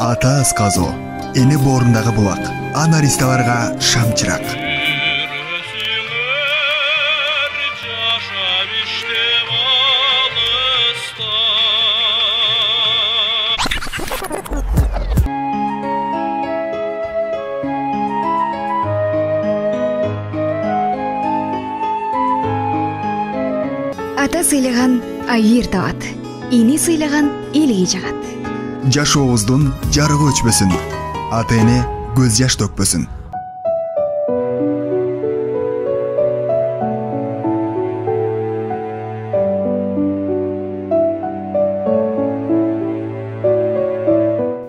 Ата Асказо, эне боорундағы булак, анаристаларга шамчырак. Ата сыйлаган айыр табат, ини сыйлаган элге жагат. Жашообуздун жарыгы өчпөсүн, ата эне көз жаш төкпөсүн.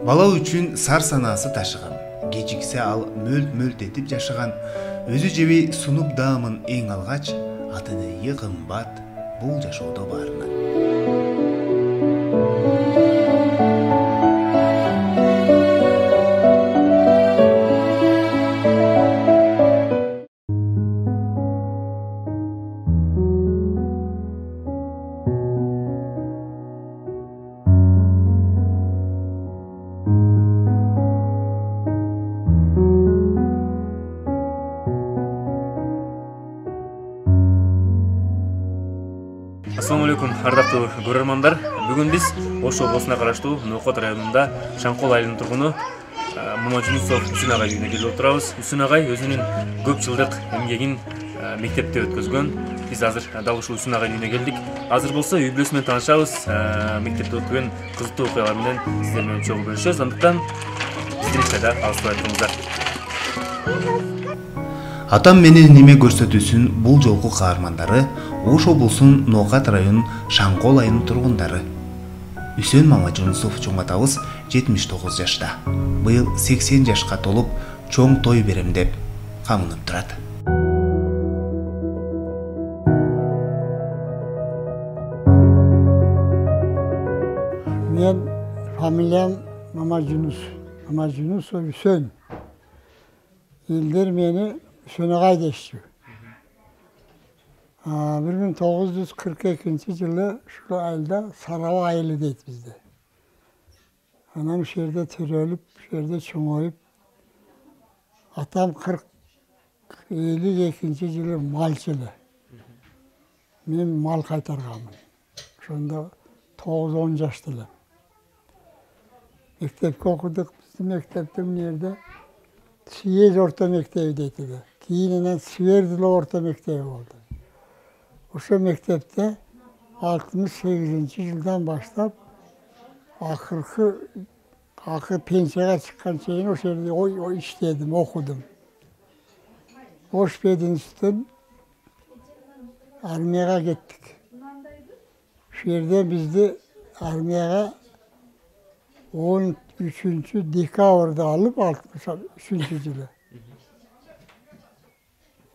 Бала үчүн сар санаасы ташыган, кечиксе ал мөлт-мөлт этип жашаган, өзү жеби сунуп даамын эң алгач, ата энеге кымбат бул жашоодо баарынан. Assalamu alaikum, ардактуу көрөрмандар. Бүгүн биз Ош облусуна караштуу Ноокот районунда Шаңкол айылынын тургуну Мамажунусов Үсүн агай үйүнө келип отурабыз. Үсүн агай өзүнүн көп жылдык эмгегин мектепте өткөзгөн. Биз азыр дал ушул Үсүн агай үйүнө келдик. Азыр болсо үй бүлөсү менен таанышабыз. Мектепте өткөн кызыктуу окуялар менен сиздер менен чогуу бөлүшөбүз. Андыктан биздин да алыстабай туруңуздар. Атам менен неме көрсөтүүсүн бул жолку каармандары Ош облусунун Ноокат районунун Шаңкол айылынын тургундары. Үсен Мамажунусов чоңатабыз 79 жашта. Быйыл 80 жашка толуп, чоң той берем деп камынып турат. Мен фамилиям Мамажунусов Үсен. Элдер мени Үсен агай дешчү. 1942 жылы ушул айылда Сарава айылы дейт бизде. Анан ушул жерде төрөлүп, ушул жерде чоңоюп, атам 52 жылы малчылы. Мен мал кайтарганмын. Ошондо 9-10 жашта элем. Мектепке окудук, биздин мектептин жерде Сиез орто мектеби дейт эле. Кийинен Свердло орто мектеби болду. Ошо мектепте 68 жылдан баштап акыркы пенсияга чыккан чейин ошол жерде иштедим, окудум. Ош пединститутун армияга кеттик. Ошол жерде бизди армияга 13 декабрда алып 63 жылы.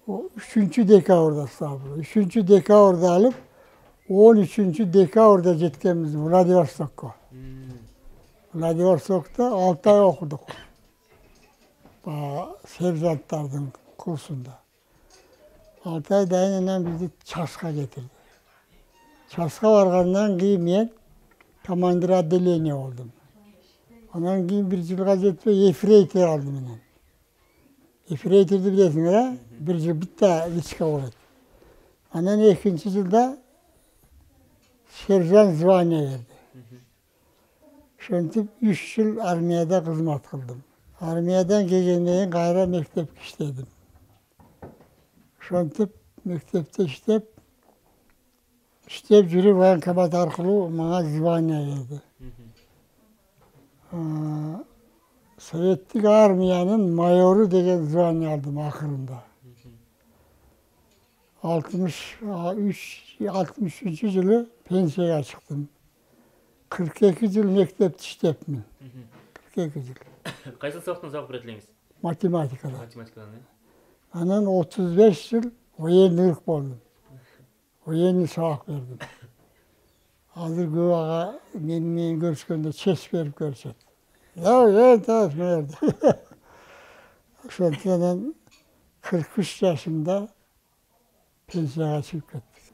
3 декабрда стабылы. 3 декабрда алып 13 декабрда жеткенбиз Владивостокко. Владивостокто 6 ай окудук. Сержанттардын курсунда. 6 айдан кийин бизди Часка кетирди. Часка баргандан кийин мен командир отделение болдум. Анан кийин 1 жылга жетпей ефрейтор алды менен. Ефрейторду билесиңер, а? 1 жыл битте личка болот. Анан 2-нчи жылда сержант звание берди. Ошентип 3 жыл армияда кызмат кылдым. Армиядан келгенден кийин кайра мектепте иштедим. Ошентип мектепте иштеп жүрүп военкомат аркылуу мага звание берди. Советтик армиянын майору деген звание алдым акырында. 63 жылы пенсияга чыктым. 42 жыл мектепте иштепмин. 42 жыл. Кайсы сабактан сабак берет элеңиз? Математикадан. Математикадан, э? Анан 35 жыл военныйлык болдум. Военный сабак бердим. Азыр көп ага менен көрүшкөндө чеч берип көрүшөт. Ошондон 43 жашымда пенсияга чыгып кеттик.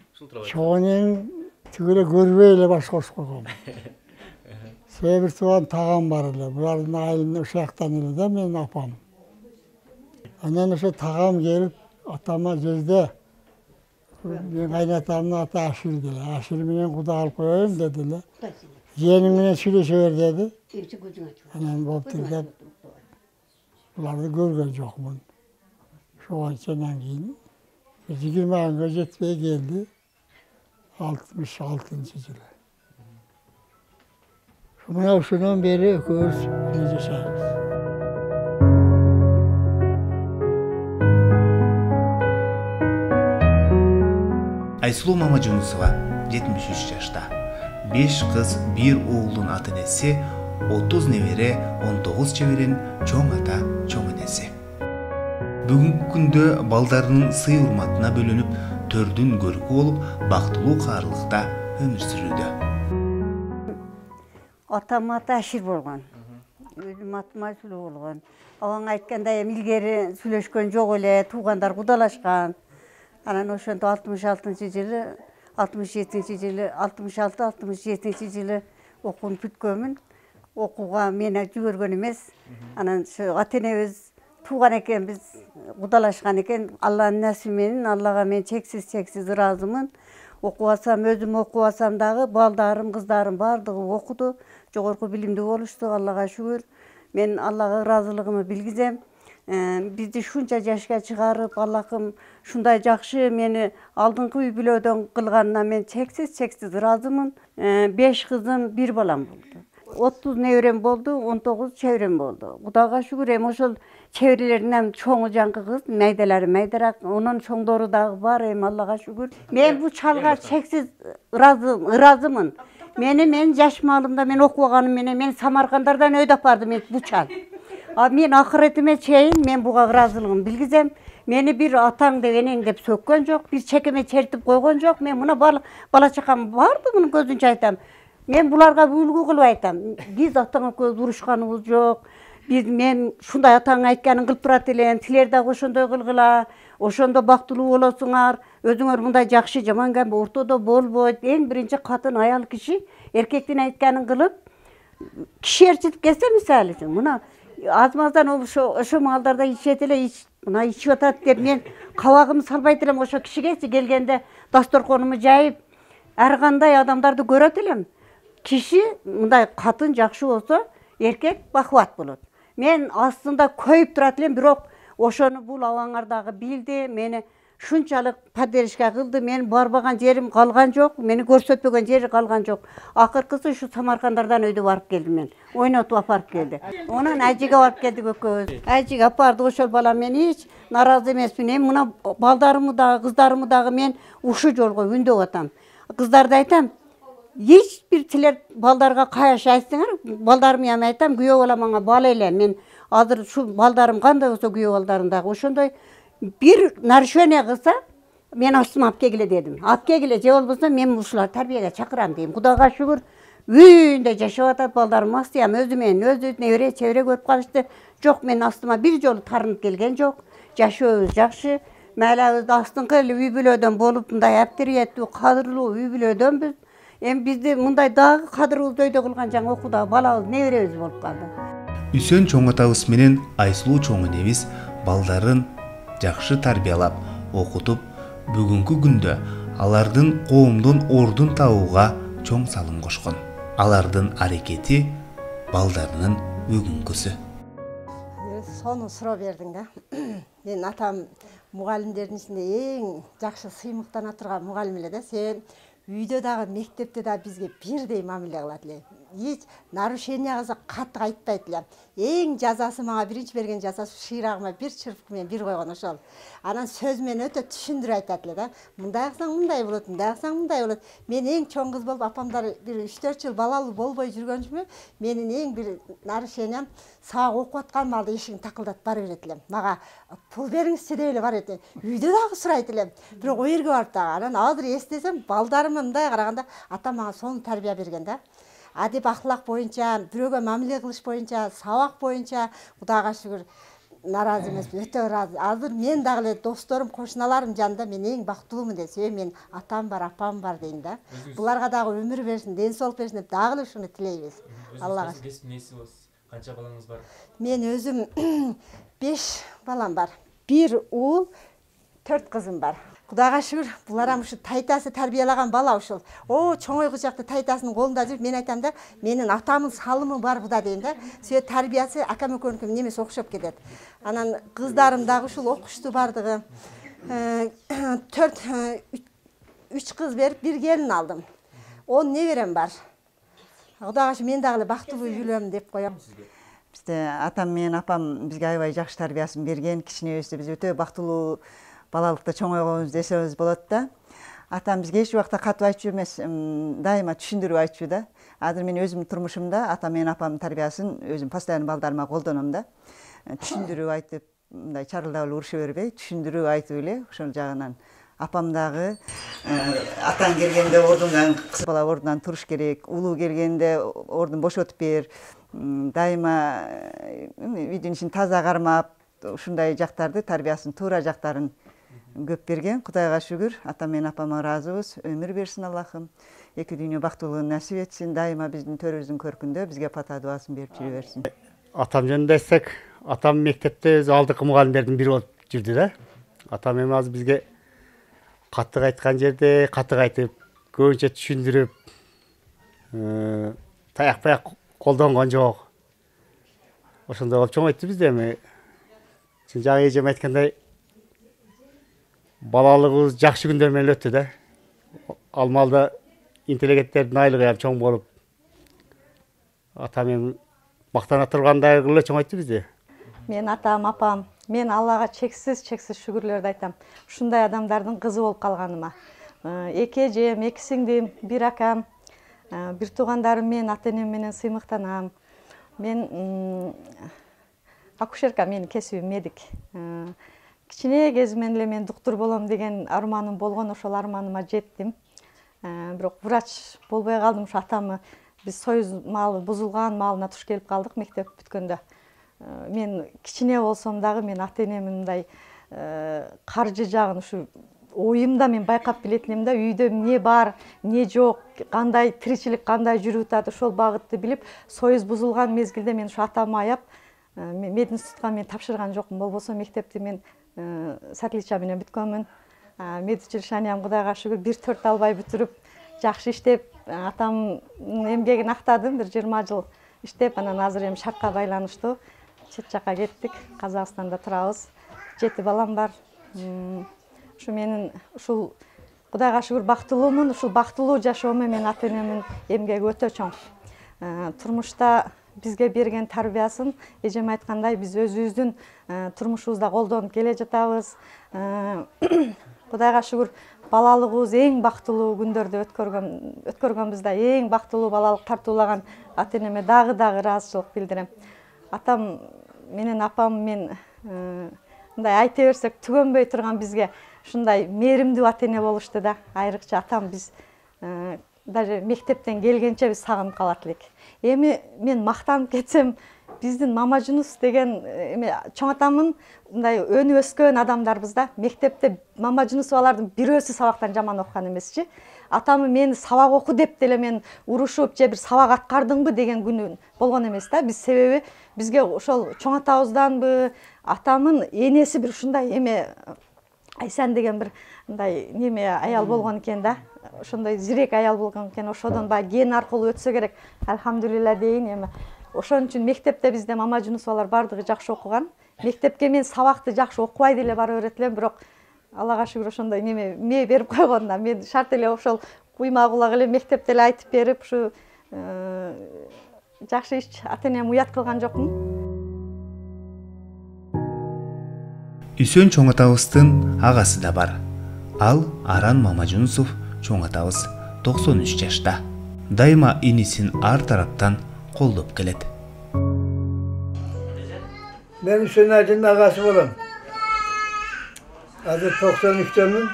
Чоң түгүлө көрбөй эле баш косуп койгом. Себір туған тағам бар эле. Булардын айылын ошаяктан эле да менин апам. Анан ошо тағам келип атама жерде мен кайнатамдын аты Ашир деле. Ашир менен куда алып коеюн деди эле. Жээниң менен сүйлөшө бер деди. Анан болуптур деп буларды көргөн жокмун. Ошоңан кийин 20 жетпей келди. 66-жылы. Мына ушундан бери экөөбүз бирге жашайбыз. Айсулуу Мамажунусова 73 жашта. 5 кыз, 1 уулдун ата энеси, 30 небере, 19 чеберен, чоң ата, чоң энеси. Бүгүнкү күндө балдарынын сый урматына бөлүнүп, төрдүн көркү болуп, бактылуу каарылыкта өмүр сүрүүдө. Атам аты Ашир болгон. Өзүм атым Айсулуу болгон. Алаң айткандай илгери сүйлөшкөн жок эле, туугандар кудалашкан. Анан ошондо 66-жылы, 66-67-жылы окууну бүткөнмүн. Окууга мени жибергөн эмес. Анан ошо ата энебиз туган экенбиз, кудалашкан экен. Алланын насиби менен Аллага мен чексиз ыраазымын. Окубасам, өзүм окубасам дагы балдарым, кыздарым бардыгы окуду. Жогорку билимдүү болушту, Аллага шүгүр. Мен Аллага ыраазылыгымды билгизем. Бизди шунча жашка чыгарып, Аллахым шундай жакшы мени алдыңкы үй бүлөдөн кылганына мен чексиз ыраазымын. 5 кызым, 1 балам болду. 30 неберем болду, 19 чеберем болду. Кудайга шүгүр, эми ошол чеберелердин чоңу жаңкы кыз, майдалары майдараак, онун чоңдору дагы бар, эми Аллага шүгүр. Мен бу чалга чексиз ыраазымын. Мен жаш маалымда мен окубаганым менен мен Самаркандардан өйдө апардым бу чал. Мен акыретиме чейин мен буга ыраазылыгымды билгизем. Мени бир атаң деп энең деп сөккөн жок, бир чекеме чертип койгон жок. Мен мына бала чакам барды, мунун көзүнчө айтам. Мен буларга үлгү кылып айтам. Биз атаң экөөбүз урушканыбыз жок. Мен шундай атаң айтканын кылып турат элем. Тилер дагы ошондой кылгыла. Ошондо бактылуу болосуңар. Өзүңөр мындай жакшы жаман кем ортодо болбойт. Эң биринчи катын аял киши эркектин айтканын кылып, киши ээрчитип келсе мисалы үчүн, мына азмаздан ошо маалдарда ичет эле, мына ичип атат деп мен кабагымды салбайт элем. Ошо кишигечи келгенде дасторконумду жайып, ар кандай адамдарды көрөт элем. Киши мындай катын жакшы болсо, эркек бакубат болот. Мен астында көйүп турат элем, бирок ошону бул абаңар дагы билди, мени шунчалык поддержка кылды. Мен барбаган жерим калган жок, мени көрсөтпөгөн жери калган жок. Акыркысы ушу Самаркандардан өйдө барып келдим мен. Ойнотуп апарып келди. Онан ажиге барып келдик экөөбүз. Ажиге апарды, ошол бала мен эч наразы эмесмин. Эми мына балдарымды дагы, кыздарымды дагы мен ушу жолго үндөп атам. Кыздарды айтам, эч бир тилер балдарга каяш айтсаңар, балдарым эми айтам, күйөө балам аңа бала эле. Мен азыр ушу балдарым кандай болсо күйөө балдарым дагы ошондой бир нарушение кылса, мен астыма алып келгиле дедим. Алып келгиле, же болбосо мен ушуларды тарбияга чакырам дейм. Кудайга шүгүр, үйүндө жашап атат балдарым, астыям өзү менен өзү небере чебере көрүп калышты. Жок, мен астыма бир жолу тарынып келген жок. Жашообуз жакшы. Майлабыз астыңкы эле үй бүлөдөн болуп, мындай абтириеттүү, кадырлуу үй бүлөдөнбүз. Эми бизди мындай дагы кадырыбызды өйдө кылган жаңы окууда балабыз, неберебиз болуп калды. Үсөн чоң атабыз менен Айсулуу чоң энебиз балдарын жакшы тарбиялап, окутуп, бүгүнкү күндө алардын коомдун ордун табууга чоң салым кошкон. Алардын аракети балдарынын бүгүнкүсү. Сону суроо бердиң да. Мен атам мугалимдердин ичинде эң жакшы сыймыктана турган мугалим эле да. Сен үйдө дагы мектепте да бизге бирдей мамиле кылат эле. Эч нарушение кылса каттык айтпайт эле. Эң жазасы мага биринчи берген жазасы шыйрагыма бир чырпык менен бир койгон ошол. Анан сөз менен өтө түшүндүрүп айтат эле да. Мындай кылсаң мындай болот, мындай кылсаң мындай болот. Мен эң чоң кыз болуп, апамдар бир 3-4 жыл балалуу болбой жүргөнчүмө, менин эң бир нарушением сабак окуп аткан маалда эшигин такылдатып бара берет элем. Мага пул бериңизчи деп эле бара берет. Үйдө дагы сурайт элем. Бирок о жерге барып дагы анан азыр эстесем, балдарым мындай караганда атам мага сону тарбия берген да. Адеп ахлак боюнча, бирөөгө мамиле кылыш боюнча, сабак боюнча, Кудайга шүгүр. наразы эмесмин, өтө ыраазы. Азыр мен дагы эле досторум, кошуналарым жанында мен эң бактылуумун деп, себеби мен атам бар, апам бар дейм да. Буларга дагы өмүр берсин, ден соолук берсин деп дагы эле ушуну тилейбиз. Аллага. Канча балаңыз бар? Мен өзүм 5 балам бар. 1 уул, 4 кызым бар. Кудайга шүгүр, буларам ушу тайтасы тарбиялаган бала ушул. О, чоңойгучакта тайтасынын колунда жүрүп, мен айтам да, менин атамын салымы бар буда дейм да. Сөйт тарбиясы акам экөөнүкү немеси окшоп кетет. Анан кыздарым дагы ушул окушту бардыгы. 3 кыз берип, 1 келин алдым. 10 неберем бар. Кудайга шүгүр, мен дагы эле бактылуу үйлөм деп коем. Бизде атам менен апам бизге аябай жакшы тарбиясын берген. Кичинебизде биз өтө бактылуу балалыкта чоңойгонбуз десебиз болот да. Атам бизге эч убакта катып айтчу эмес, дайыма түшүндүрүп айтчу да. Азыр мен өзүмдүн турмушумда атам менен апамдын тарбиясын өзүм постоянно балдарыма колдоном да. Түшүндүрүп айтып, мындай чарылдап эле уруша бербей, түшүндүрүп айтып эле ошол жагынан апам дагы атаң келгенде ордуңдан, кыз бала ордунан туруш керек, улуу келгенде ордун бошотуп бер, дайыма үйдүн ишин таза кармап, ушундай жактарды, тарбиясын туура жактарын көп берген. Кудайга шүгүр, атам менен апама ыраазыбыз. Өмүр берсин Аллахым. Эки дүйнө бактылыгын насип этсин. Дайыма биздин төрүбүздүн көркүндө бизге фата дуасын берип жүрө берсин. Атам жөнүндө айтсак, атам мектепте өзү алдыңкы мугалимдердин бири болуп жүрдү да. Атам эми азыр бизге каттык айткан жерде каттык айтып, көбүнчө түшүндүрүп, таяк колдонгон жок. Ошондой болуп чоңойтты бизди. Эми жаңы эжем айткандай, балалыгыбыз жакшы күндөр менен өттү да. Ал маалда интеллигенттердин айлыгы ham чоң болуп, атам эми мактана тургандай кылып эле чоңойтты бизди. Мен атам, апам, мен Аллага чексиз шүгүрлөрдү айтам. Ушундай адамдардын кызы болуп калганыма. 2 эжем, 2 сиңдим, 1 акам, 1 туугандарым менен ата-энем менен сыймыктанам. Мен акушерка, менин кесибим медик. Кичине кезимден эле мен доктор болом деген арманым болгон, ошол арманыма жеттим. Бирок врач болбой калдым. Ушу атамы биз союз маалы бузулган маалына туш келип калдык мектеп бүткөндө. Мен кичине болсом дагы мен ата-энемдин мындай каржы жагын ушу оюмда мен байкап билетинем да, үйдө эмне бар, эмне жок, кандай тиричилик кандай жүрүп атат, ошол багытты билип, союз бузулган мезгилде мен ушу атамы аяп, мединститутка мен тапшырган жокмун. Болбосо мектепти мен с отличием менен бүткөнмүн. Медучилищениям Кудайга шүгүр 1-4 албай бүтүрүп, жакшы иштеп, атамдын эмгегин актадым, 20 жыл иштеп, анан азыр эми шартка байланыштуу чет жакка кеттик. Казакстанда турабыз. 7 балам бар. Ушу менин ушул Кудайга шүгүр бактылуумун. Ушул бактылуу жашоомун менин ата-энемдин эмгеги өтө чоң. Турмушта бизге берген тарбиясын, эжем айткандай, биз өзүбүздүн турмушубузда колдонуп келе жатабыз. Кудайга шүгүр, балалыгыбыз эң бактылуу күндөрдү өткөргөнбүз да, эң бактылуу балалык тартуулаган ата-энеме дагы ыраазычылык билдирем. Атам менен апам мен мындай айта берсек түгөнбөй турган бизге ушундай мээримдүү ата-эне болушту да. Айрыкча атам биз даже мектептен келгенче биз сагынып калат элек. Эми мен мактанып кетсем, биздин Мамажунус деген чоң атамын мындай өнүп өскөн адамдарбыз да. Мектепте Мамажунусовалардын бирөөсү сабактан жаман окуган эмесчи. Атамы мени сабак оку деп деле мен урушуп, же бир сабак аткардыңбы деген күнү болгон эмес да. Биз себеби бизге ошол чоң атабызданбы, атамын энеси бир ушундай Айсан деген бир мындай аял болгон экен да. Ошондой зирек аял болгон экен. Ошодон баягы ген аркылуу өтсө керек. Алхамдулилла дейин. Эми ошон үчүн мектепте бизде Мамажунусовалар бардыгы жакшы окуган. Мектепке мен сабакты жакшы окубай деле бара берет элем, бирок Аллага шүгүр ошондой мээ берип койгон да. Мен шарт эле ошол куйма кулак эле мектепте эле айтып берип, ушу жакшы иш ата-энем уят кылган жокмун. Үсөн чоң атабыздын агасы да бар. Ал Аран Мамажунусов чоң атабыз 93 жашта. Дайыма инисин ар тараптан колдоп келет. Мен Үсөн Ажынын агасы болом. Азыр 93-төмүн,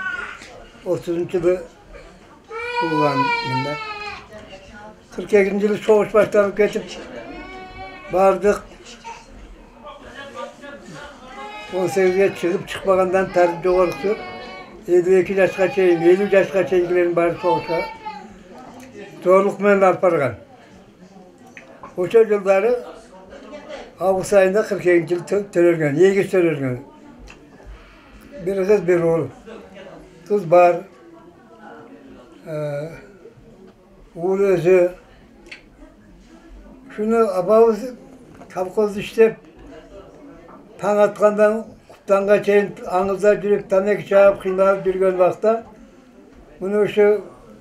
30-жылы туулганмын да. 42-жылы согуш башталып кетип бардык. 18'e çıkıp çıkmagandan tartip жоғарысы 52 yaşқа чейин, 50 yaşқа чейиnkilерин баары соғышқа зорлук менен алып барган. Ошо жылдары август айында 42 жыл төрөлгөн, егиз төрөлгөн. Bir kız bir oğul. Kız var. Oğul özü. Şunu abamız kalkoz işlep taң atkandan kuttanga çeyin ağızda жүрüp tanek çağıp kıynalıp жүрgön vakta bunu şu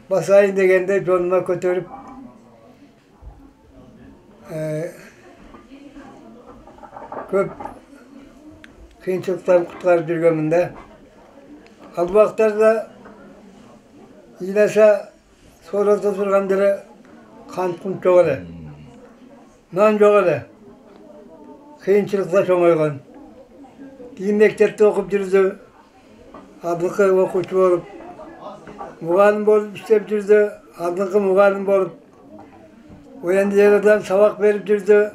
basayın degende jonuna kötörüp köp kıyınçılıktan kutkarıp жүргөнмүндө. Ал убактарда ыйласа сороздо тургандары кант кунт жок эле. Нан жок эле. Кыйынчылыкта чоңойгон. Кийин мектепте окуп жүрдү. Адылкы окуучу болуп, мугалим болуп иштеп жүрдү. Адылкы мугалим болуп, ояндыдан сабак берип жүрдү.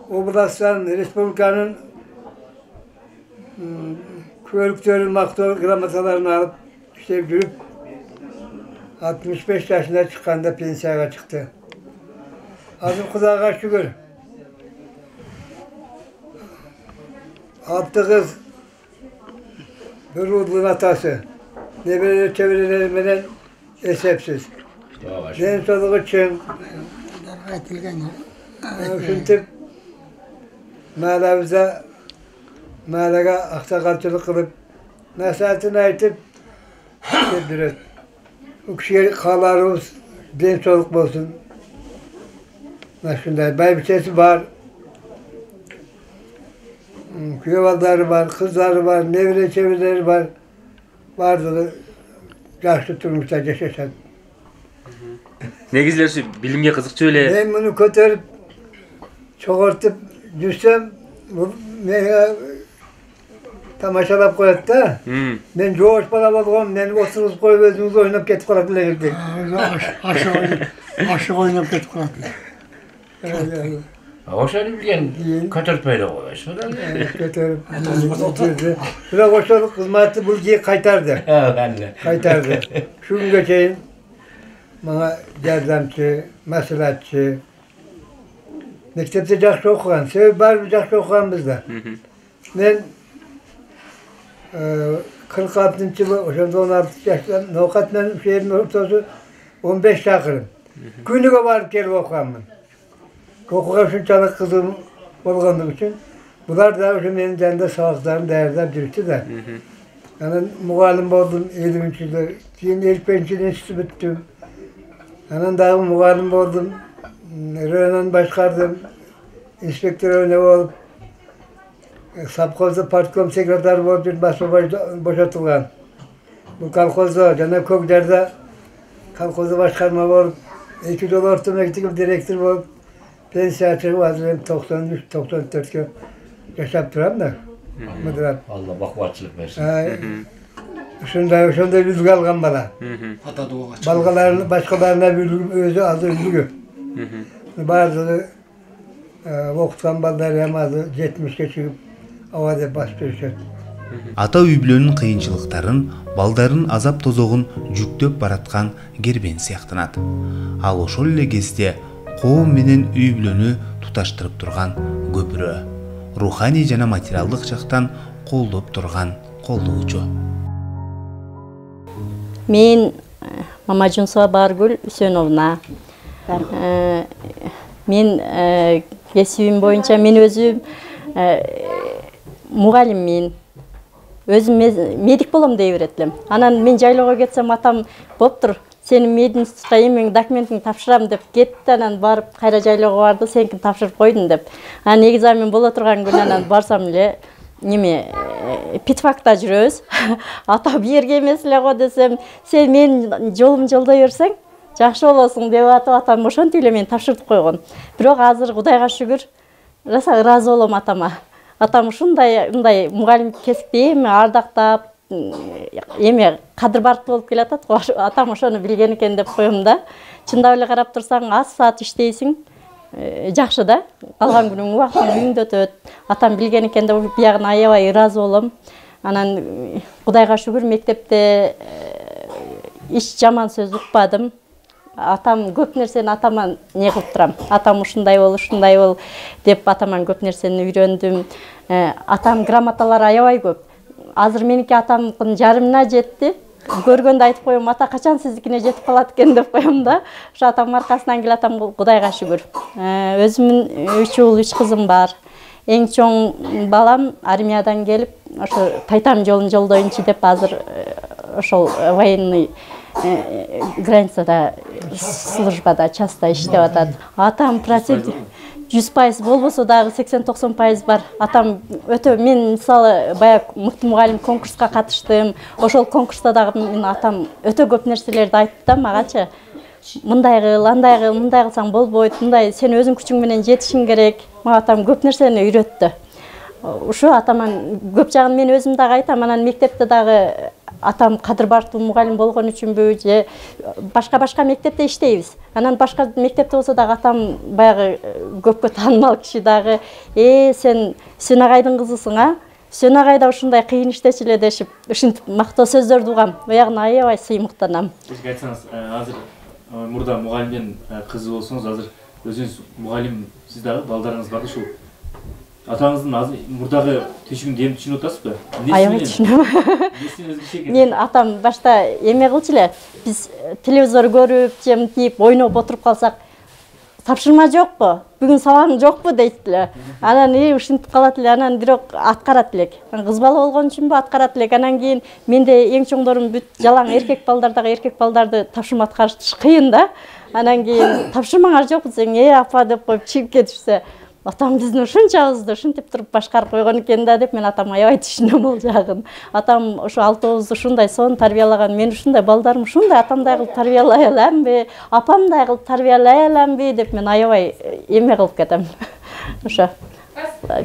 Областтан, республиканын körüktörün maktol gramatalarini alıp işlep жүрüp 65 yaşına çıkanda pensiyaga çıktı. Azim Kudağa şükür. Altı kız, bir oğlun atası. Nebeleri çevreleri esepsiz. Ben soluğu için şuntip mağalamıza Mağlaga aksakalçılık kılıp, nasihatini aytıp, durur. O kişiye kalarımız den soluk olsun. Şunday, baybişesi var. Kövalları var, kızları var, nevre çevreleri var. Vardı, yaşlı turmuşlar, yaşaşan. Негизлери билимге кызыкчу эле. Ben bunu kötörüp, çoğurtup düşsem, tamaşalap koyat da. Ben joğuş bala bolgom, meni oturup koyup özümüz oynap ketip kalat эле келди. Aşık oynap ketip kalat. Ошону билген көтөртпөйлө коебуз. Көтөрүp. Бирок ошол кызматты бул жей кайтарды. Кайтарды. Şu günge чейин мага жардамчы, маслихатчы. Мектепте жакшы окуган, себеби баары жакшы окуганбыз да. Men 46-жылы, ошондо 16 жашта Ноокат менен шээрдин ортосу 15 чакырым. Күнүгө барып келип окуганмын. Окууга ушунчалык кызыгым болгондугу үчүн булар да ошо менин жанымда сабактарын даярдап жүрүптү да. Анан мугалим болдум 50-жылы, кийин 55-жылы институт бүттүм. Анан дагы мугалим болдум, районун башкардым, инспектор өйнө болуп, Sapkozda partkom sekreteri болып жүріп бошотулган. Бұл колхозда жана Көкжарда колхозда башкарма болуп, 2 жыл орто мектеп директор болуп, пенсия чыгып азыр 93-94-кө жашап турам да. Мыдырап. Алла бакубатчылык берсин. Ошондой үлгү алган бала. Балгаларын башкаларына өзү азыр үлгү. Баардыгы окуткан балдар эми азыр 70-ке чыгып авада басып жүрүшөт. Ата үй бүлөнүн кыйынчылыктарын, балдарын азап тозогун жүктөп бараткан кербен сыяктанат. Ал ошол эле кезде коом менен үй бүлөнү туташтырып турган көпүрө, руханий жана материалдык жактан колдоп турган колдоочу. Мен Мамажунсова Баргүл Үсөновна. Мен кесибим боюнча мен өзүм мугалиммин. Өзүм медик болом дей беретилем. Анан мен жайлоого кетсем атам болуптур. Сени мединститутка эмең документиңди тапшырам деп кетти, анан барып кайра жайлоого барды, сеникин тапшырып койдум деп. Анан экзамен боло турган күнү анан барсам эле неме питфакта жүрөбүз. Ата бу жерге эмес эле го десем, сен менин жолумду жолдой берсең жакшы болосуң деп атып, атам ошентип эле мени тапшыртып койгон. Бирок азыр Кудайга шүгүр ыраазы болом атама. Атам ушундай мугалим кесипти эми ардактап, эми кадырбартуу болуп келатат го. Атам ошону билген экен деп коем да. Чындап эле карап турсаң, аз саат иштейсиң, жакшы да. Калган күнүм убактым үйүндө өтөт. Атам билген экен да биягына аябай ыраазы болом. Анан Кудайга шүгүр мектепте иш жаман сөз укпадым. Атам көп нерсени атаман не кылып турам. Атам ушундай бол деп атаман көп нерсени үйрөндүм. Атам грамоталары аябай көп. Азыр меники атамдын жарымына жетти. Көргөндө айтып коем, ата качан сиздикине жетип калат экен деп коем да. Ошо атамдын аркасынан келе атам Кудайга шүгүр. Өзүмдүн 3 уул 3 кызым бар. Эң чоң балам армиядан келип, ошо Тайтам жолун жолдоюнчу деп азыр ошол военный границада службада часто иштеп атат. Атам процент 100% болбосо дагы 80-90% бар. Атам өтө мен мисалы баягы мыкты мугалим конкурска катыштым. Ошол конкурста дагы мен атам өтө көп нерселерди айтты да магачы. Мындай кыл, андай кыл, мындай кылсаң болбойт, мындай сен өзүң күчүң менен жетишиң керек. Мага атам көп нерсени үйрөттү. Ушу атаман көп жагын мен өзүм дагы айтам. Анан мектепте дагы атам кадыр бартуу мугалим болгон үчүнбү же башка мектепте иштейбиз. Анан башка мектепте болсо дагы атам баягы көпкө таанымал киши дагы сен Үсен агайдын кызысың а? Үсен агай да ушундай кыйын иштечү эле дешип, ушинтип мактоо сөздөрдү угам. Буягына аябай сыймыктанам. Сиз айтсаңыз, азыр мурда мугалимдин кызы болсоңуз, азыр өзүңүз мугалим, сиз дагы балдарыңыз бар ушул. Атаңыздын азыр мурдагы түйшүгүн эми түшүнүп атасызбы? Аябай түшүнөм. Мен атам башта эме кылчу эле, биз телевизор көрүп, жемтип, ойноп отуруп калсак, тапшырма жокпу? Бүгүн сабагың жокпу дейт эле. Анан ушинтип калат эле, анан бирок аткарат элек. Кыз бала болгон үчүнбү аткарат элек. Анан кийин менде эң чоңдорум бүт жалаң эркек балдардагы эркек балдарды тапшырма аткарыш кыйын да. Анан кийин тапшырмаңар жокпу десең, апа деп коюп чыгып кетишсе, атам биздин ушунчабызды ушинтип туруп башкарып койгон экен да деп мен атам аябай түшүнөм ол жагын. Атам ошо 6-9 ушундай сонун тарбиялаган, мен ушундай балдарым ушундай атамдай кылып тарбиялай аламбы, апамдай кылып тарбиялай аламбы деп мен аябай эме кылып кетем. Ошо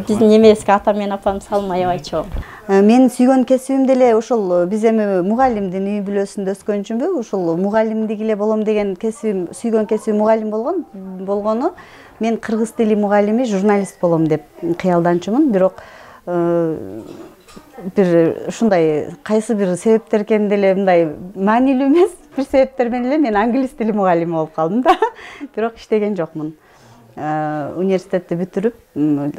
биздин эмебизге атам менен апам салым аябай чоң. Мен сүйгөн кесибим деле ошол биз эми мугалимдин үй бүлөсүндө өскөн үчүнбү, ошол мугалимдик эле болом деген кесибим, сүйгөн кесибим мугалим болгону. Мен кыргыз тили мугалими, журналист болом деп кыялданчумун, бирок бир ушундай кайсы бир себептерден деле мындай маанилүү эмес, бир себептер менен эле мен англис тили мугалими болуп калдым да. Бирок иштеген жокмун. Университетти бүтүрүп,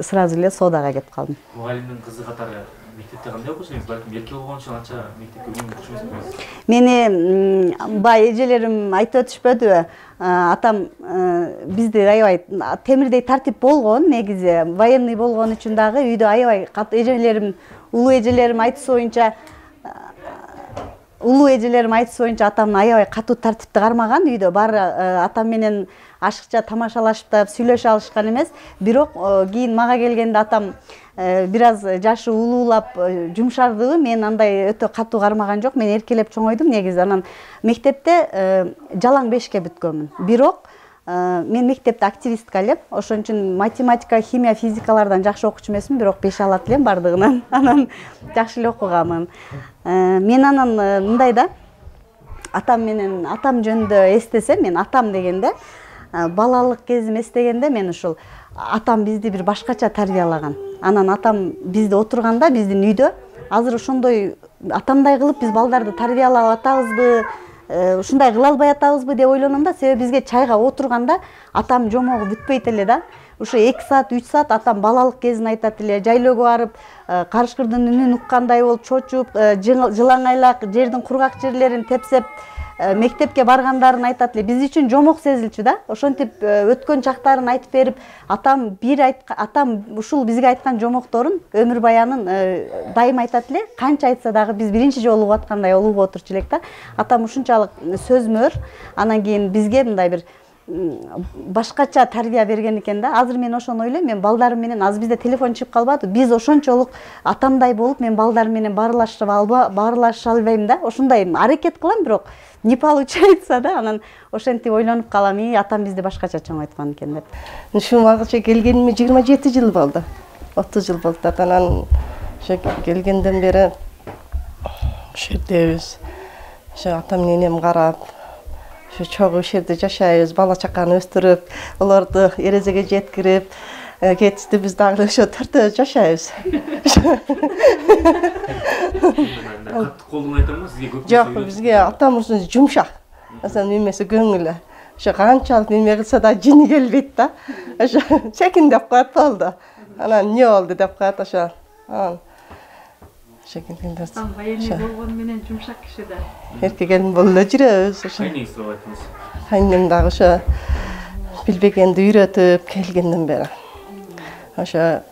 сразу эле соодага кетип калдым. Мугалимдин кызы катары мектепте кандай окушуңуз? Балким эрке болгон үчүн анча мектепке окушуңуз? Мени бай эжелерим айтып өтүшпөдүбү? Атам бизди аябай темирдей тартип болгон, негизи военный болгон үчүн дагы үйдө аябай эжелерим, улуу эжелерим айтышы боюнча атамдын аябай катуу тартипти кармаган. Үйдө баары атам менен ашыкча тамашалашып да сүйлөшө алышкан эмес. Бирок кийин мага келгенде атам бир аз жашы улуулап жумшардыбы, мен андай өтө катуу кармаган жок. Мен эркелеп чоңойдум негизи. Анан мектепте жалаң 5ке бүткөнмүн. Бирок мен мектепте активистка элем. Ошон үчүн математика, химия, физикалардан жакшы окуучу эмесмин, бирок 5 алат элем бардыгынан. Анан жакшы эле окуганмын. Мен анан мындай да, атам жөнүндө эстесем, мен атам дегенде, балалык кезим эстегенде мен ушул атам бизди бир башкача тарбиялаган. Анан атам бизди отурганда биздин үйдө азыр ошондой атамдай кылып биз балдарды тарбиялап атабызбы, ушундай кыла албай атабызбы деп ойлоном да. Себеби бизге чайга отурганда атам жомогу бүтпөйт эле да. Ушу 2 саат, 3 саат атам балалык кезин айтат эле. Жайлоого барып, карышкырдын үнүн уккандай болуп чочуп, жылаңайлак жердин кургак жерлерин тепсеп, мектепке баргандарын айтат эле. Биз үчүн жомок сезилчү да. Ошентип өткөн чактарын айтып берип, атам ушул бизге айткан жомокторун, өмүр баянын дайым айтат эле. Канча айтса дагы биз биринчи жолу угуп аткандай улуу отурчу элек да. Атам ушунчалык сөзмөр, анан кийин бизге мындай бир башкача тарбия берген экен да. Азыр мен ошону ойлойм, мен балдарым менен азыр бизде телефон чыгып калбады. Биз ошончолук атамдай болуп, мен балдарым менен баарлаша албайм да. Ошондой аракет кылам, бирок не получается да. Анан ошентип ойлонуп калам, атам бизди башкача чоңойткон экен деп. Ушул убакытка келгениме 27 жыл болду. 30 жыл болду. Анан ошо келгенден бери ошо жердебиз. Ошо атам ненем карап, Şu çoğu şerde yaşayız, bala çakanı östürüp, onları erezege jetkirip, ketişti biz dağlı şu tırtı yaşayız. Katı kolunu aytamı mı sizge köp? Yok, bizge atamızın yumuşak. Mesela nimesi gönüllü. Şu kançalık nime kılsa da cini gelbeyt da. Şu çekin dep koyat oldu. Ana ne oldu dep koyat aşağı. Şekilde. Bayeni bolğon menen yumşak kişi de. Erke gelin bolla jiremiz. Kayneyi sırap aytыңыз? Annem dağı şu bilbegende үйrөтүп kelgenden beri. Aşağı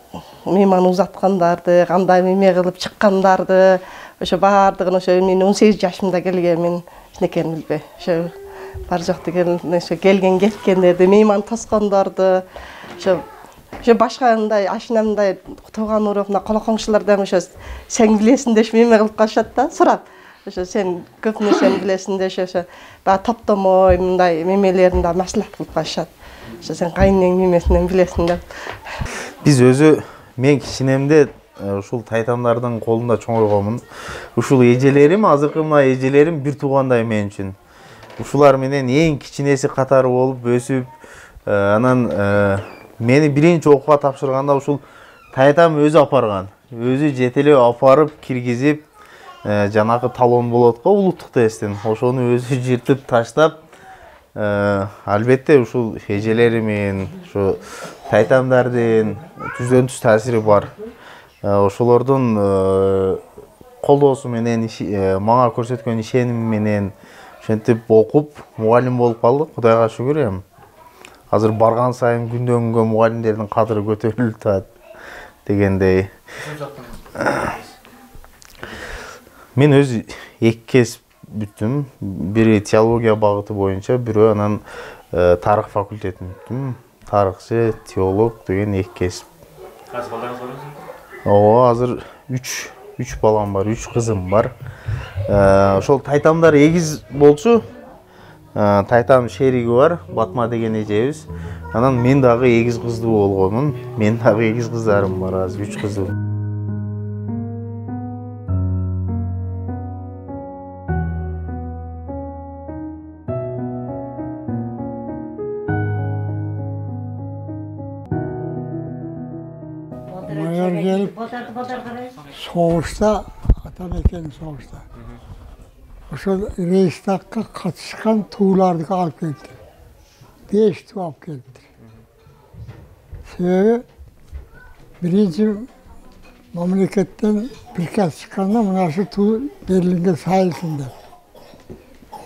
meymanı uzatkandardı, kanday meyme kılıp çıkkandardı. Oşo bardığın oşo men 18 yaşımda gelgemin neken bilbe. Oşo bar joktu gelgen ketkenlerdi, meyman taskandardı. Oşo başkanday, aşinamday toğan urupna kola komşulardan oşo sen bilesin deş meyme kılıp kaçat da surap. Oşo sen köp nersen bilesin deş oşo ba toptomoy mындай мемелеринде маслихат кылып калышат. Oşo sen кайынның мемесинен билесиң деп. Biz özü men kişinemde ушул тайтамдардын колунда чоңойгонмун. Ушул эжелерим, азыркы мына эжелерим бир туугандай мен үчүн. Ушулар менен эң кичинеси катары болуп өсүп, анан мени биринчи окууга тапшырганда ушул тайтам өзү апарган. Өзү жетелеп апарып киргизип, жанагы талон болот го улуттук тесттен. Ошону өзү жыртып таштап, албетте ушул эжелеримин, ушу тайтамдардын түздөн түз таасири бар. Ошолордун колдоосу менен, мага көрсөткөн ишеними менен ошентип окуп, мугалим болуп калдык. Кудайга шүгүр эми. Азыр барган сайын күндөн күнгө мугалимдердин кадыры көтөрүлүп атат дегендей. Мен өз эки кесип бүттүм. Бири теология багыты боюнча, бирөө анан тарых факультетин бүттүм. Тарыхчы, теолог деген эки кесип. Азыр балдарыңыз барбы? Ооба, азыр 3 балам бар, 3 кызым бар. Ошол тайтамдар эгиз болчу. Тайтам шериги бар, Батма деген эжебиз. Анан мен дагы эгиз кыздуу болгонмун. Мен дагы эгиз кыздарым бар, азыр 3 кызым. Майор келіп, соғышта, Атамекен соғышта. Ошол рейстакка катышкан тууларды алып келиптир. 5 туу алып келиптир. Себеби биринчи мамлекеттен приказ чыкканда мына ушу туу Берлинге сайылсын деп.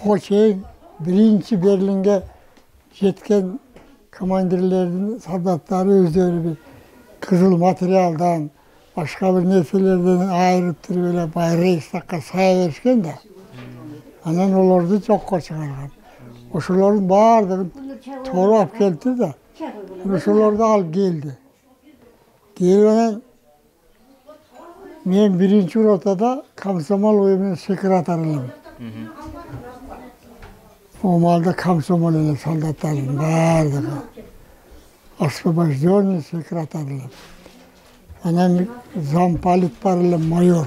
Ого чейин биринчи Берлинге жеткен командирлердин, солдаттары өздөрү бир кызыл материалдан, башка бир нерселерден айырып туруп эле бай рейстакка сая беришкен да. Анан оларды жокко чыгарган. Ошолордун баардыгын тоолуп алып келди да. Ошолорду алып келди. Келип анан мен биринчи ротада комсомол уюмунун секретары элем. Омалда комсомол эле солдаттардын баардыгы. Освобожденный секретарь. Анан замполит бар эле майор.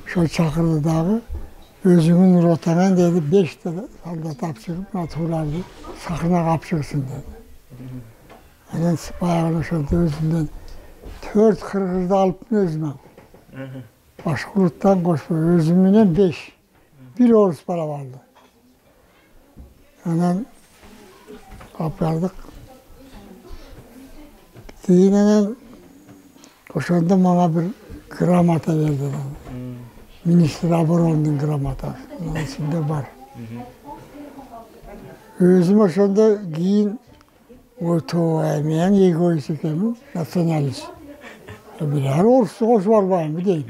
Ошо чакырды дагы. Өзүңүн ротаңан деди 5 солдат алып чыгып, тууларды сахнага алып чыксын деди. Анан баягы ошолто өзүмдөн 4 кыргызды алыптын өзүмө. Башкурттан кошпой өзүм менен 5. Бир орус бала барды. Анан алып бардык. Кийин анан ошондо мага бир грамота берди. Министр оборонунун грамотасы. Ичинде бар. Өзүм ошондо кийин ойтой, мен эгоист экенмин, националист. Бирер орусчу кошуп албайм дейм.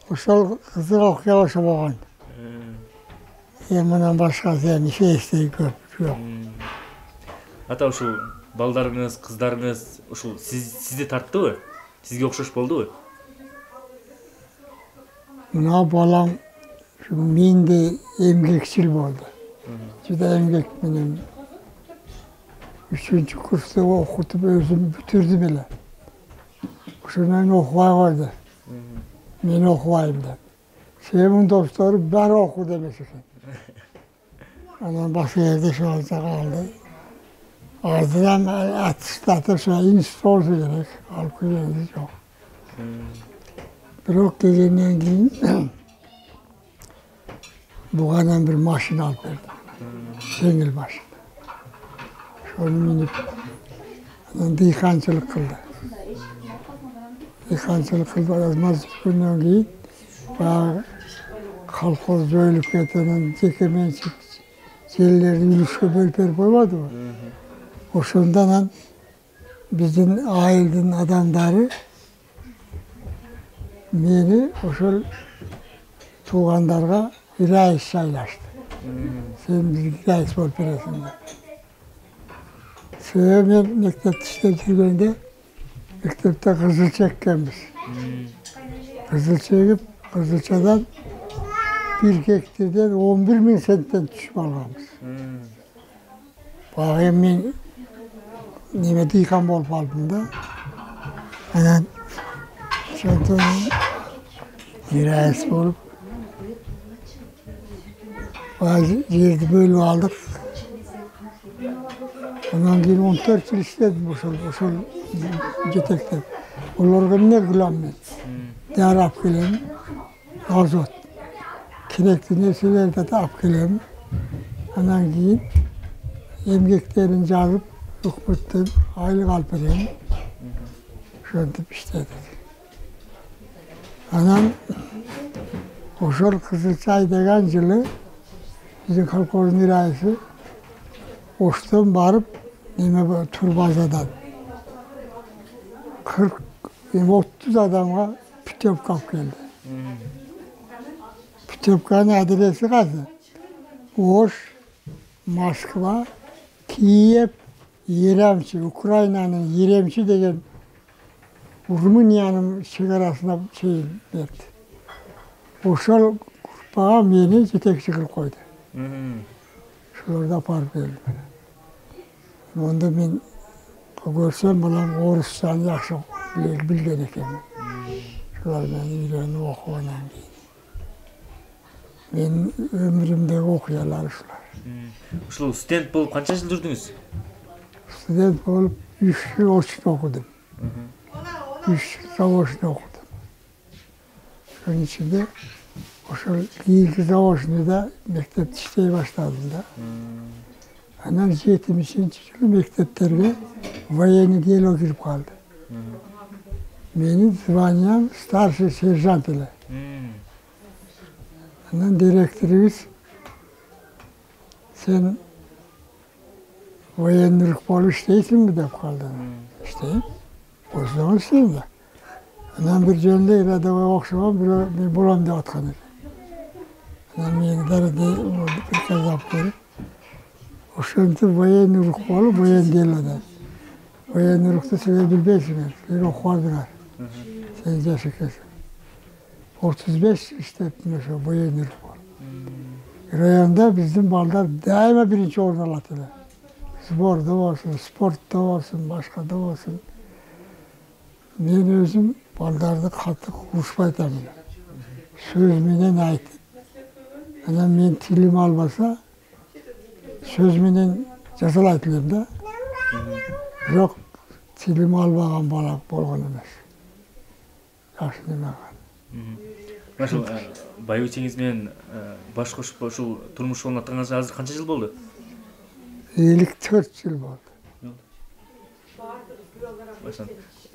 Ошол кызык окуя ошо болгон. Мындан башкасы эми эстей көп жок. Ата ушул балдарыңыз, кыздарыңыз ушул сизди тарттыбы? Сизге окшош болдубу? Мына балам менде эмгекчил болду. Жуда эмгек менен 3-чү курста окутуп өзүм бүтүрдүм эле. Ошондон окубай койду. Мен окубайм деп. Senin dostları bari oku demiş ekan. Ana başka yerde şu anda kaldı. Ardından atışlatır şu institut olsa gerek. Halkı yerimiz yok. Bir ok gecenden keyin buğadan bir maşin alıp verdim. Yengil maşin. Şunu minip diykançılık kıldı. Diykançılık kıldı. Azmaz günden keyin kolxoz joyulup ketenen jekemençik yerlerini ülüşke bölüp berip koymadı mı? Oşondan bizim ailenin adamları meni oşol tuğanlarga reis saylaştı. Sen bizge reis bolup beresin dep. Sebep men mektepte işlep жүргөндө mektepte kızılça ekkenmiz. Kızılça ekip kızılçadan bir hektardan 11.000 sentten düşüp alganmiz. Bagym men neme diykan bolup aldım da. Anan şonton reis bolup bazı yerdi bölüp aldık. Ondan keyin 14 yıl işledim oşol jetektep. Olarga ne kılam men? Dara alып kelem, azot. Kerekli nerselerdi de alып kelem. Ondan keyin emgeklerini yazıp hükümetten aylık alıp vereyim. Şöntüp işledik. Anam oşol Kızılçay degen yılı bizim kolkozun reisi Oştan barıp neme Turbazadan 40-30 adamga Pütevka alıp geldi. Pütevkanın adresi kaçtı? Oş, Moskva, Kiev, Yeremçi, Ukrayna'nın Yeremçi degen Rumıniyanın çegarasına verdi. Oşal grupaga meni jetekçi kılıp koydu. Şurada aparıp geldim. Onda men görsem bulan Orusçanı yaxşı bilgen ekenman. Şular meni үйrөнүp okuганdan keyin. Menin ömrümdeki okuyalar şular. Ушул студент болуп канча жыл жүрдүңүз? Student bolup 3 yıl очно okudum. 3 yıl zavoçno okudum. Şunun içinde oşol kийинки zavoçnoda mektepte işley başladım da. Anan 70-yılı mekteplerge военный дело kirip kaldı. Benim званиям старший сержант ile. Anan direktörümüz sen военныйlık bolup işleysin mi dep kaldı. İşteyim. O zaman işleyim de. Anan bir jönde iradava okşaman bir bolam dep atkan edi. Anan meni darada bir kazap koyup oşontu военныйlık bolup воен делода. Военныйлыкты sen bilbeysin. Sen okuyadılar. Sen jaş ekensin. 35 işlettim şu военныйlık bolup. Rayonda bizim ballar daima birinci orada alatılar. Sporda olsun, sportta olsun, başka da olsun. Ben özüm ballarda katı kuşbaytamın. Söz menen aytып. Ana men tilim albasa söz menen jazalaytılım da. Yok tilim albagan bala bolgan emas. Yaxşı neme kal. Ошол байбичеңиз менен баш кошуп ушул турмуш орнатганыңызга азыр канча жыл болду? 54 yıl oldu.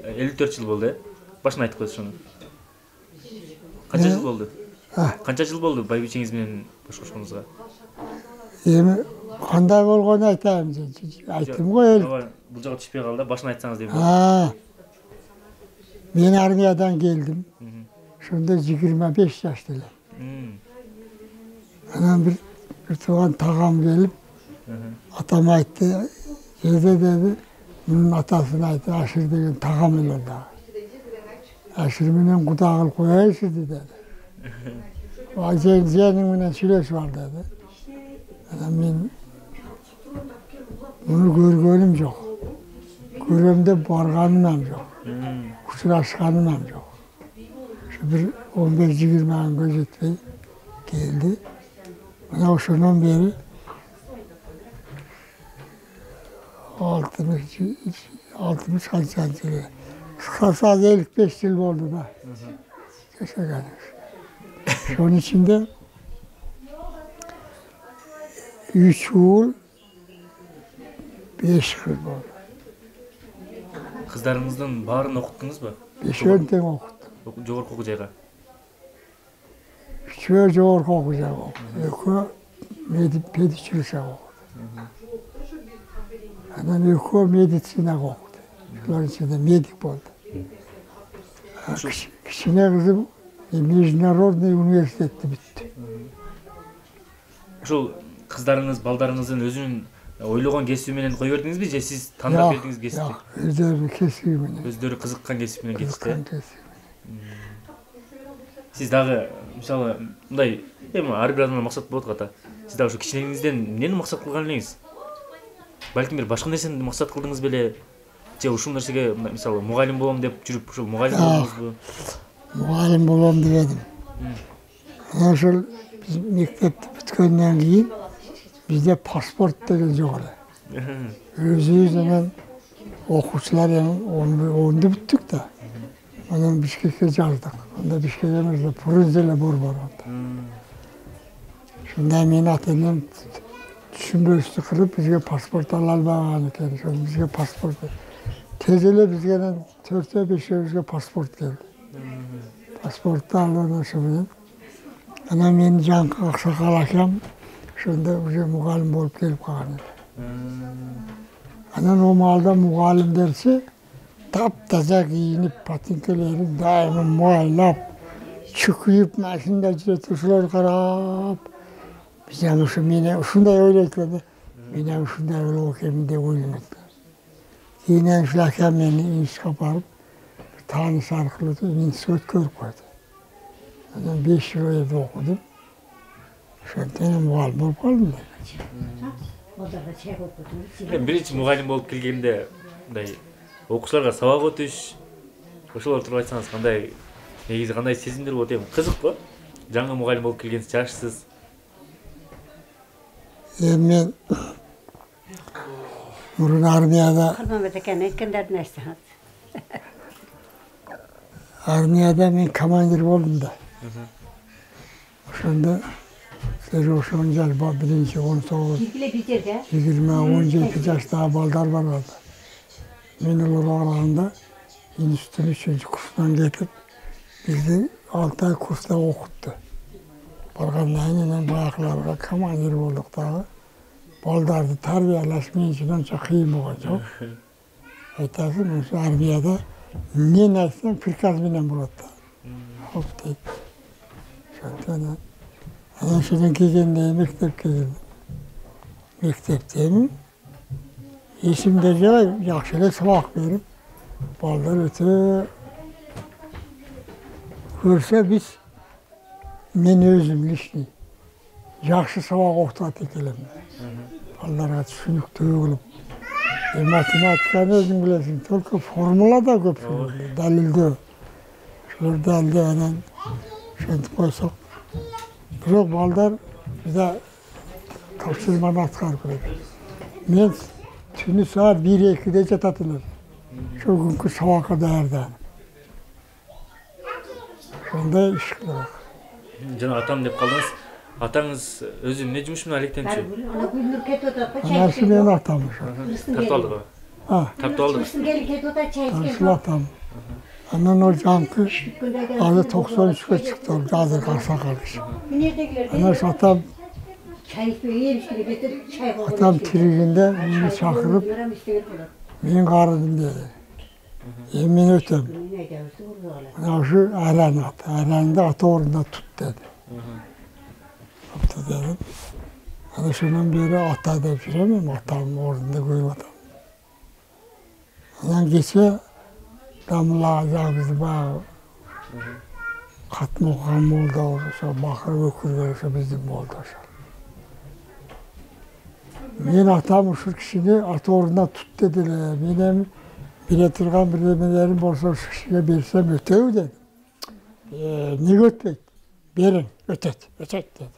54 жыл болду, э? Башын айтып коесуз ошону. Канча жыл болду? Канча жыл болду байбичеңиз менен баш кошконуңузга? Эми кандай болгонун айтайын, айттым го эл. Бул жака түшпөй калды, башын айтсаңыз дейм. Мен армиядан келдим. Şunda 25 yaşta elem. Anam bir tuğan tağam gelip atam aytdı, jede dedi, bunun atasına aytdı, Aşır degen tağam el orada. Aşır menen kudagıl koyayışı dedi. Jenin menen süleşip al dedi. Anam men bunu görgönüm yok. Göremde barganım hem yok. Uçuraşkanım hem yok. Bir 15-20 göz etmey geldi. Bana şundan beri 60 kaç yıl. Kısasa 55 yıl oldu da. Teşekkür ederim. Şunun içinde 3 yıl 5 yıl oldu. Kızlarınızdan bарын okuttunuz mu? 5 yıldan okuttum. Жогорку окуу жайга. 3 yıl жогорку окуу жайга okudum. 2 pedçilik okudum. Anam 2 meditsina okudu. Şunların içinde medik oldu. Kişine kızım Международный университетте бүттү. Ушул кыздарыңыз, балдарыңыздын өзүнүн ойлогон кесиби менен кое бердиңизби же сиз тандап бердиңиз кесипти? Жок, өздөрүнүн кесиби менен. Өздөрү кызыккан кесип менен кетишти. Сиз дагы мисалы мындай эми ар бир адамда максат болот го ата. Сиз дагы ушу кичинеңизден эмнени максат кылган элеңиз? Балким бир башка нерсени максат кылдыңыз беле? Же ушул нерсеге мисалы мугалим болом деп жүрүп ушул мугалим болдуңузбу? Muğalim bulalım dedim. Nasıl biz mektepte bitkenden giyin bizde pasport degen yok öyle. Özümüzden okuşlar yani onu bittik de. Onun Bişkek'e yazdık. Onda Bişkek'e Puruz'la bor var onda. Şunda men atandan düşünböstü kılıp bizge pasport alalmagan eken. Bizge pasport. Tezele bizge 4-5 bizge pasport geldi. Pasporttu aldım şunu. Ana men Janka Aksakal akam şunda уже mugallim bolup kelip kalgan. Ana o malda mugallim dersi taptaza giyinip patinkeleri daima muallap çıkıyıp maşında uşular karab. Bizden uşu mene uşunday öğretledi. Mene uşunday öyle okuyayım de oynadı. Yine şulakam beni iş kaparıp tanış arkalı institut görüp koydu. Ben 5 yıl evde okudum. Şöyle mugallim olup kaldım da. Birinci mugallim bolup келгенде мындай окуучуларга сабак өтүш ошолор тууралуу айтсаңыз кандай негизи кандай сезимдер болот эми кызык го жаңы мугалим болуп келгенсиз жашсыз. Мен мурун армияда мен командир болдum da. Ошондо ошон жаш биринчи 20-17 жаштагы балдар бар алда. Мен олар арасында институттун 3-cü kursунан кетип, бизди 6 ай курста окутту. Баргандан кийин баягыларга командир болдук дагы. Балдарды тарбиялаш мен үчүн анча кыйын болгон жок. Айтасың, ошо армияда эмнени айтсаң приказ менен болот да. Хоп дейт. Ошондон анан ошодон келгенде мектепке келдим. Мектептен эсимде жок, жакшы эле сабак берип, балдар өтө көрсө биз мен өзүм личный жакшы сабак окутат экенмин. Балдарга түшүнүктүү кылып, математиканы өзүң билесиң, только формулада көп далилдөө. Ошолор далилдөө анан ошентип койсок. Бирок балдар бизде тапшырманы аткарып берет. Мен түнү саат 1-2'de жатат элем. Ошол күнкү сабакка даярданып. Ошондой иш кылат. Жана атам деп калдыңыз. Атаңыз өзү эмне жумуш менен алектенчү? Анасы менин атам ошо. Тартып алдыгы. Тартып алдык. Анасы атам. Анан ол жанкы азыр 93'e чыкты, азыр Аксакал. Анан атам тиригинде мени чакырып, мен карыдым деди. Мен өтөм. Мына ушу Аранды ата ордунда тут деди. Тутtu dedim. Ana şundan beri ata da жүрөм, атамдын ордунда көрүп атам. Анан кече дамылага жагыбызды баягы катма окуган молдо ошо бакыр өкүргө ошо биздин молдо ошо. Мен атам ушул кишини ата ордунда тут деди эле. Мен эми биле турган бир нерселерим болсо ушул кишиге берсем өтөбү дедим. неге өтпейді? Берің, өтеді деді.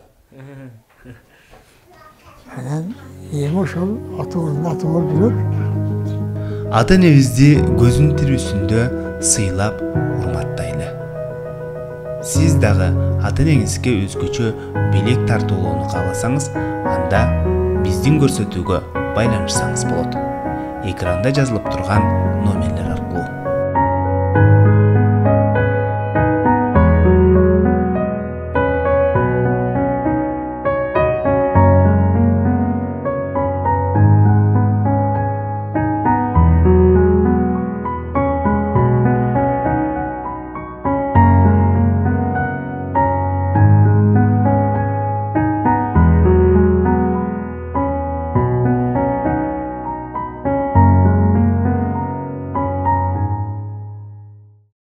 Анан эми ошол атыңыр жүрөт. Ата энебизди көзүн тирүүсүндө сыйлап урматтайлы. Сиз дагы ата энеңизге өзгөчө белек тартуулоону кааласаңыз, анда биздин көрсөтүүгө байланышсаңыз болот. Экранда жазылып турган номер